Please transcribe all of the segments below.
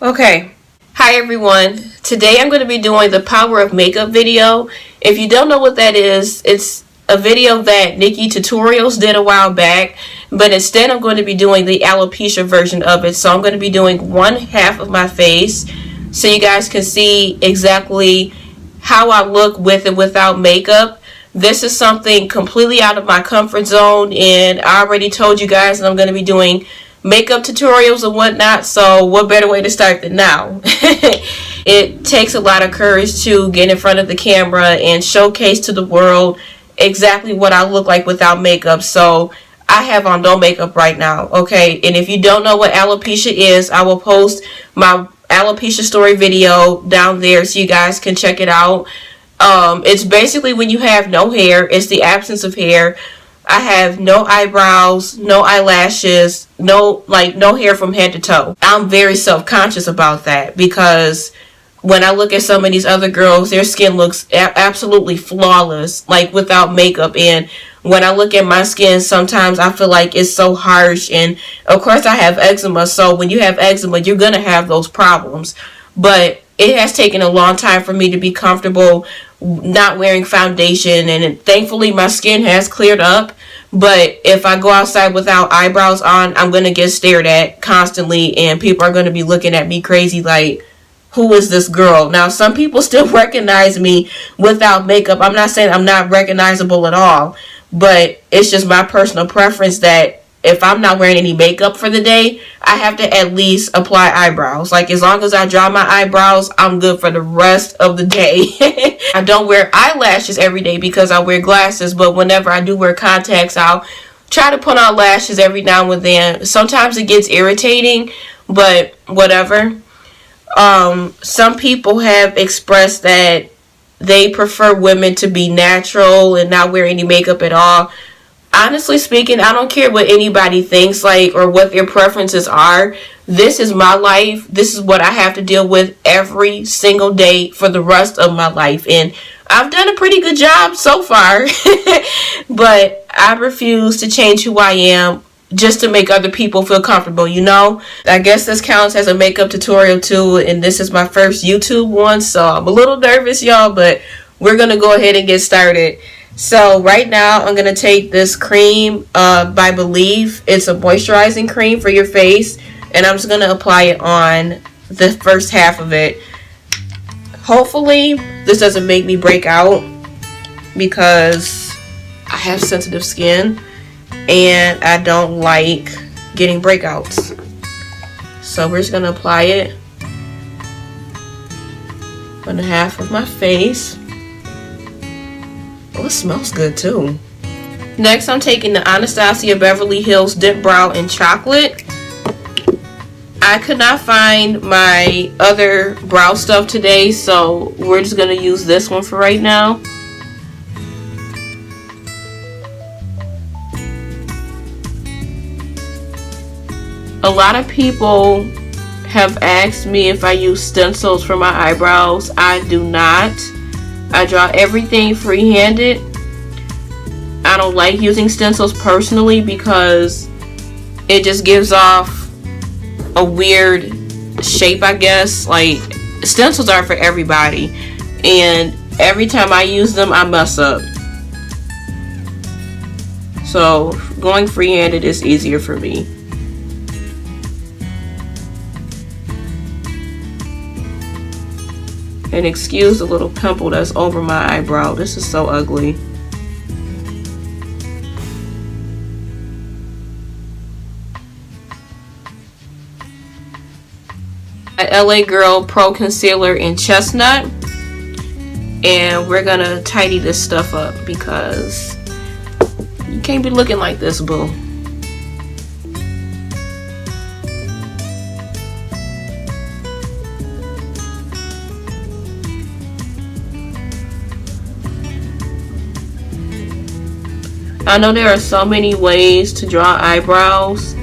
Okay, hi everyone. Today I'm going to be doing the power of makeup video. If you don't know what that is, it's a video that NikkieTutorials did a while back, but instead I'm going to be doing the alopecia version of it. So I'm going to be doing one half of my face so you guys can see exactly how I look with and without makeup. This is something completely out of my comfort zone, and I already told you guys that I'm going to be doing makeup tutorials and whatnot, so what better way to start than now? It takes a lot of courage to get in front of the camera and showcase to the world exactly what I look like without makeup. So I have on no makeup right now, okay? And if you don't know what alopecia is, I will post my alopecia story video down there so you guys can check it out. It's basically when you have no hair. It's the absence of hair. I have no eyebrows, no eyelashes, no hair from head to toe. I'm very self-conscious about that because when I look at some of these other girls, their skin looks absolutely flawless, like without makeup. And when I look at my skin, sometimes I feel like it's so harsh. And of course I have eczema, so when you have eczema, you're gonna have those problems. But it has taken a long time for me to be comfortable not wearing foundation, and thankfully my skin has cleared up. But if I go outside without eyebrows on, I'm going to get stared at constantly, and people are going to be looking at me crazy like, who is this girl? Now, some people still recognize me without makeup. I'm not saying I'm not recognizable at all, but it's just my personal preference that if I'm not wearing any makeup for the day, I have to at least apply eyebrows. Like, as long as I draw my eyebrows, I'm good for the rest of the day. I don't wear eyelashes every day because I wear glasses, but whenever I do wear contacts, I'll try to put on lashes every now and then. Sometimes it gets irritating, but whatever. Some people have expressed that they prefer women to be natural and not wear any makeup at all. Honestly speaking, I don't care what anybody thinks, like, or what their preferences are. This is my life. This is what I have to deal with every single day for the rest of my life. And I've done a pretty good job so far. But I refuse to change who I am just to make other people feel comfortable, you know? I guess this counts as a makeup tutorial too. And this is my first YouTube one. So I'm a little nervous, y'all. But we're going to go ahead and get started. So right now I'm going to take this cream by Believe. It's a moisturizing cream for your face. And I'm just going to apply it on the first half of it. Hopefully this doesn't make me break out because I have sensitive skin and I don't like getting breakouts. So we're just going to apply it on the half of my face. Oh, it smells good too. Next, I'm taking the Anastasia Beverly Hills Dipbrow in Chocolate. I could not find my other brow stuff today, so we're just going to use this one for right now. A lot of people have asked me if I use stencils for my eyebrows. I do not. I draw everything free-handed. I don't like using stencils personally because it just gives off a weird shape, I guess. Like, stencils are for everybody, and every time I use them, I mess up. So going free-handed is easier for me. And excuse the little pimple that's over my eyebrow. This is so ugly. LA Girl Pro Concealer in Chestnut. And we're gonna tidy this stuff up because you can't be looking like this, boo. I know there are so many ways to draw eyebrows,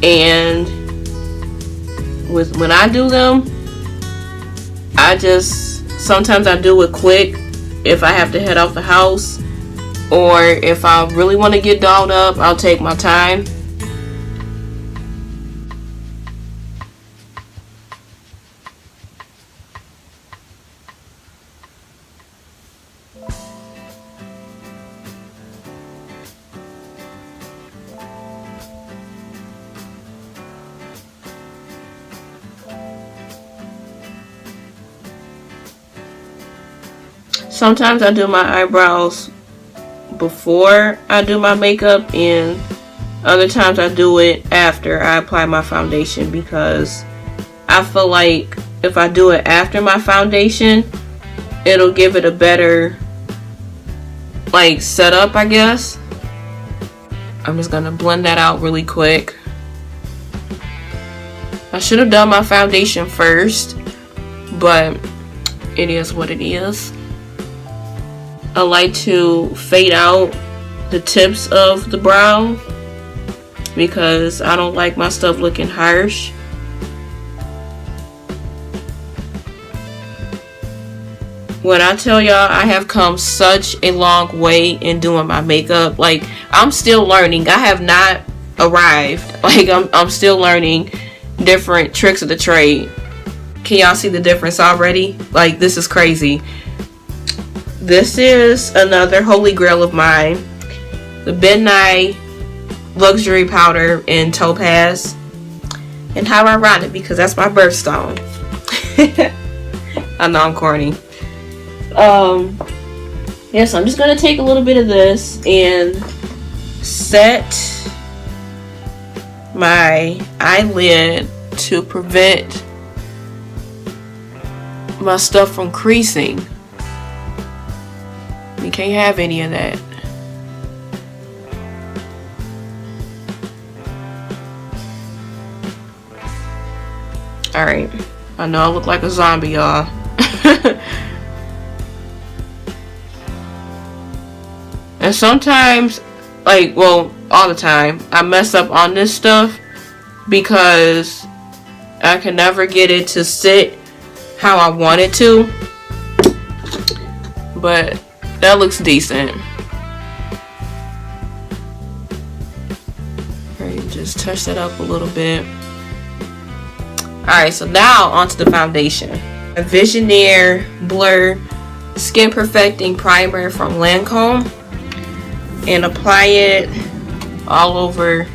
and when I do them, sometimes I do it quick if I have to head out the house, or if I really want to get dolled up, I'll take my time. Sometimes I do my eyebrows before I do my makeup, and other times I do it after I apply my foundation, because I feel like if I do it after my foundation, it'll give it a better like setup, I guess. I'm just gonna blend that out really quick. I should have done my foundation first, but it is what it is. I like to fade out the tips of the brow because I don't like my stuff looking harsh. When I tell y'all, I have come such a long way in doing my makeup. Like, I'm still learning. I have not arrived. Like, I'm still learning different tricks of the trade. Can y'all see the difference already? Like, this is crazy. This is another holy grail of mine, the Visionnaire luxury powder in Topaz. And how ironic, because that's my birthstone. I know I'm corny. Yes, I'm just gonna take a little bit of this and set my eyelid to prevent my stuff from creasing. You can't have any of that. Alright, I know I look like a zombie, y'all. And sometimes, like, well, all the time, I mess up on this stuff because I can never get it to sit how I want it to. But that looks decent. Alright, just touch that up a little bit. Alright, so now onto the foundation. A Visionnaire Blur Skin Perfecting Primer from Lancome. And apply it all over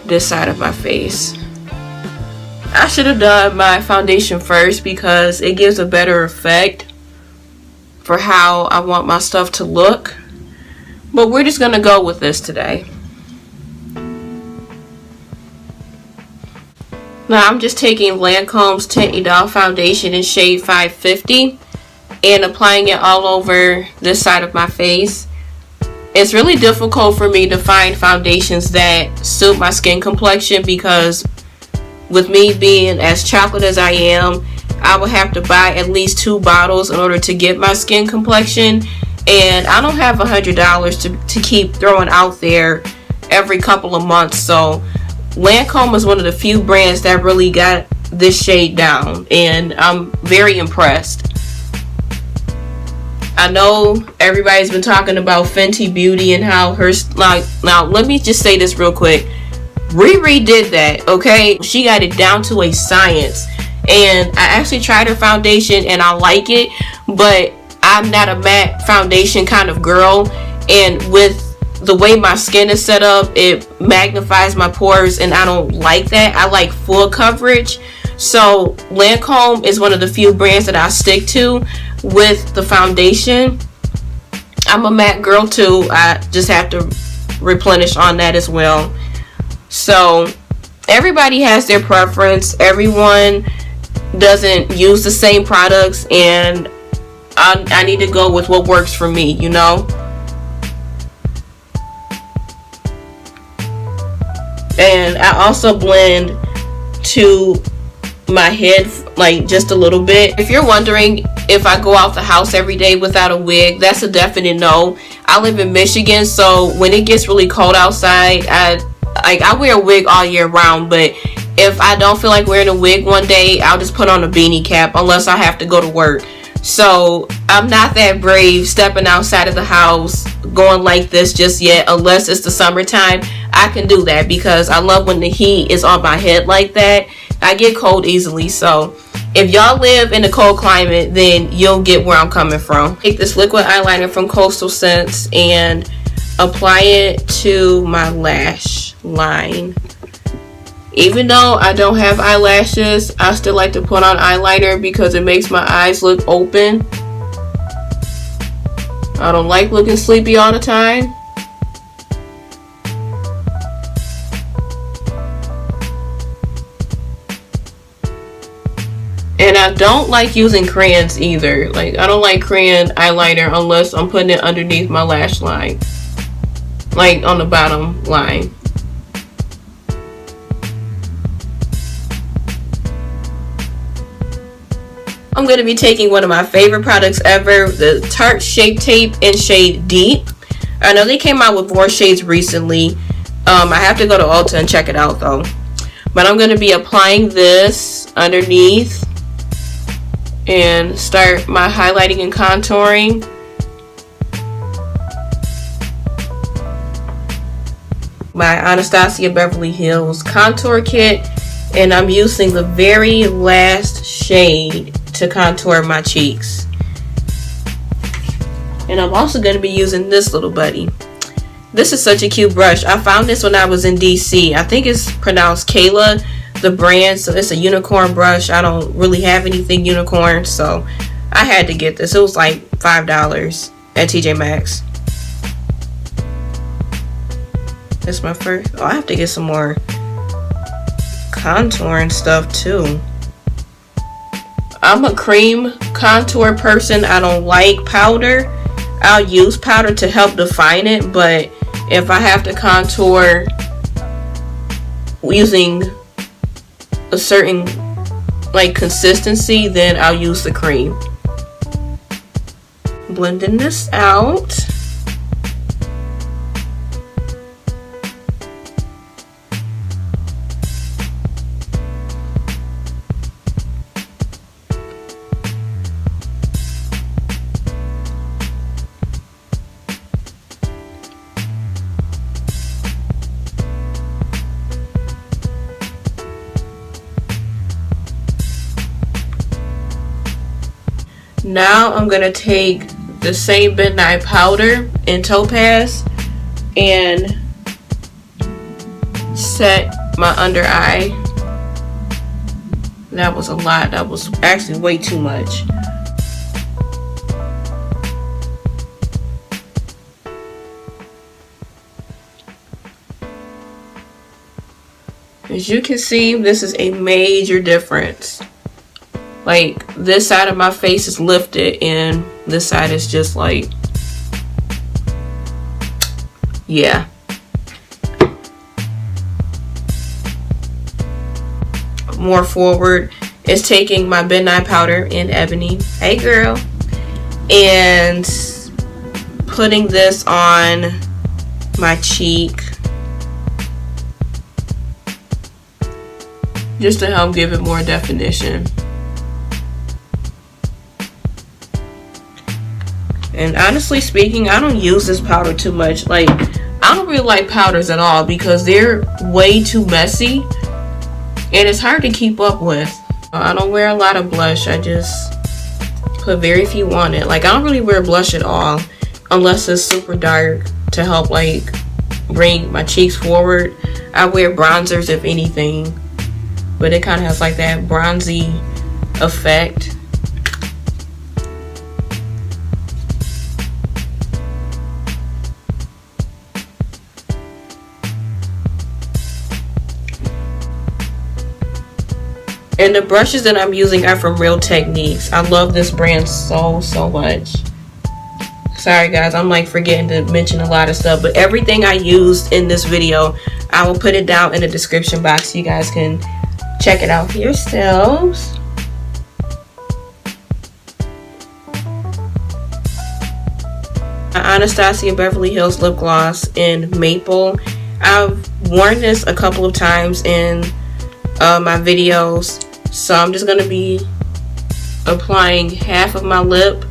this side of my face. I should have done my foundation first because it gives a better effect for how I want my stuff to look. But we're just gonna go with this today. Now I'm just taking Lancome's Teint Idole foundation in shade 550 and applying it all over this side of my face. It's really difficult for me to find foundations that suit my skin complexion because with me being as chocolate as I am, I would have to buy at least 2 bottles in order to get my skin complexion, and I don't have $100 to keep throwing out there every couple of months. So Lancome is one of the few brands that really got this shade down, and I'm very impressed. I know everybody's been talking about Fenty Beauty and how her, like, now let me just say this real quick. Riri did that, okay? She got it down to a science. And I actually tried her foundation and I like it, but I'm not a matte foundation kind of girl. And with the way my skin is set up, it magnifies my pores and I don't like that. I like full coverage. So Lancome is one of the few brands that I stick to with the foundation. I'm a matte girl too. I just have to replenish on that as well. So everybody has their preference. Everyone doesn't use the same products, and I need to go with what works for me, you know. And I also blend to my head, like, just a little bit. If you're wondering if I go out the house every day without a wig, that's a definite no. I live in Michigan, so when it gets really cold outside, I wear a wig all year round. But if I don't feel like wearing a wig one day, I'll just put on a beanie cap unless I have to go to work. So I'm not that brave stepping outside of the house going like this just yet, unless it's the summertime. I can do that because I love when the heat is on my head like that. I get cold easily, so if y'all live in a cold climate, then you'll get where I'm coming from. Take this liquid eyeliner from Coastal Scents and apply it to my lash line. Even though I don't have eyelashes, I still like to put on eyeliner because it makes my eyes look open. I don't like looking sleepy all the time. And I don't like using crayons either. Like, I don't like crayon eyeliner unless I'm putting it underneath my lash line. Like, on the bottom line. I'm going to be taking one of my favorite products ever, the Tarte Shape Tape in shade Deep. I know they came out with more shades recently. I have to go to Ulta and check it out though. But I'm going to be applying this underneath and start my highlighting and contouring. My Anastasia Beverly Hills contour kit, and I'm using the very last shade to contour my cheeks. And I'm also going to be using this little buddy. This is such a cute brush. I found this when I was in DC. I think it's pronounced Kayla, the brand, so it's a unicorn brush. I don't really have anything unicorn, so I had to get this. It was like $5 at TJ Maxx. That's my first. Oh, I have to get some more contouring stuff too. I'm a cream contour person. I don't like powder. I'll use powder to help define it, but if I have to contour using a certain like consistency, then I'll use the cream. Blending this out. Now I'm gonna take the same midnight powder in Topaz and set my under eye. That was a lot. That was actually way too much. As you can see, this is a major difference. Like, this side of my face is lifted and this side is just like, yeah. More forward is taking my midnight powder in Ebony, hey girl, and putting this on my cheek just to help give it more definition. And honestly speaking, I don't use this powder too much. Like, I don't really like powders at all because they're way too messy and it's hard to keep up with. I don't wear a lot of blush. I just put very few on it. Like, I don't really wear blush at all unless it's super dark to help like bring my cheeks forward. I wear bronzers if anything, but it kind of has like that bronzy effect. And the brushes that I'm using are from Real Techniques. I love this brand so much. Sorry guys, I'm like forgetting to mention a lot of stuff, but everything I used in this video, I will put it down in the description box so you guys can check it out for yourselves. Anastasia Beverly Hills lip gloss in Maple. I've worn this a couple of times in my videos, so I'm just going to be applying half of my lip.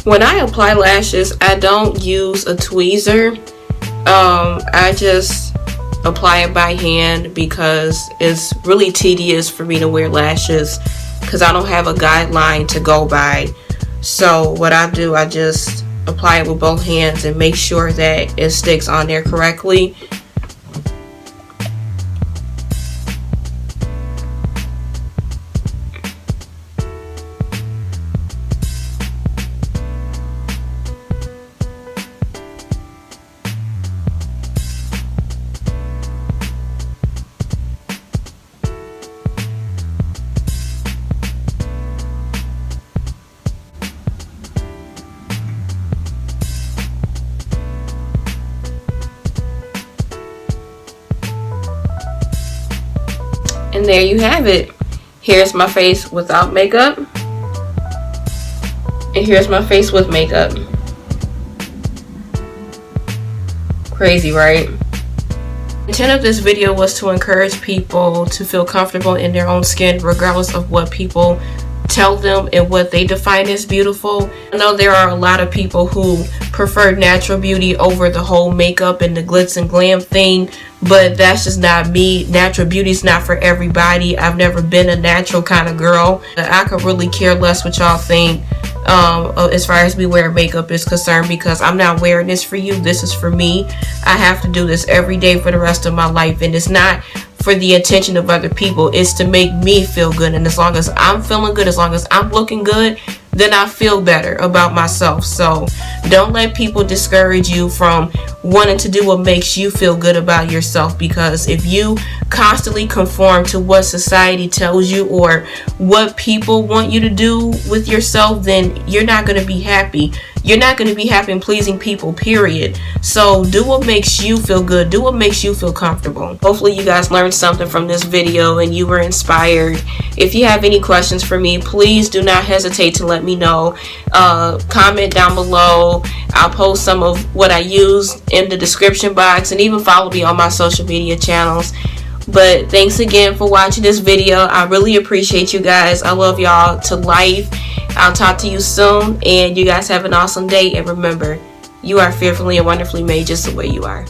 When I apply lashes, I don't use a tweezer. I just apply it by hand because it's really tedious for me to wear lashes because I don't have a guideline to go by. So what I do, I just apply it with both hands and make sure that it sticks on there correctly. And there you have it. Here's my face without makeup. And here's my face with makeup. Crazy, right? The intent of this video was to encourage people to feel comfortable in their own skin regardless of what people tell them and what they define as beautiful. I know there are a lot of people who prefer natural beauty over the whole makeup and the glitz and glam thing, but that's just not me. Natural beauty is not for everybody. I've never been a natural kind of girl. I could really care less what y'all think as far as me wearing makeup is concerned, because I'm not wearing this for you. This is for me. I have to do this every day for the rest of my life, and it's not for the attention of other people. It's to make me feel good, and as long as I'm feeling good, as long as I'm looking good, then I feel better about myself. So don't let people discourage you from wanting to do what makes you feel good about yourself, because if you constantly conform to what society tells you or what people want you to do with yourself, then you're not going to be happy. You're not going to be happy and pleasing people, period. So do what makes you feel good. Do what makes you feel comfortable. Hopefully you guys learned something from this video and you were inspired. If you have any questions for me, please do not hesitate to let me know. Comment down below. I'll post some of what I use in the description box, and even follow me on my social media channels. But thanks again for watching this video. I really appreciate you guys. I love y'all to life. I'll talk to you soon, and you guys have an awesome day. And remember, you are fearfully and wonderfully made just the way you are.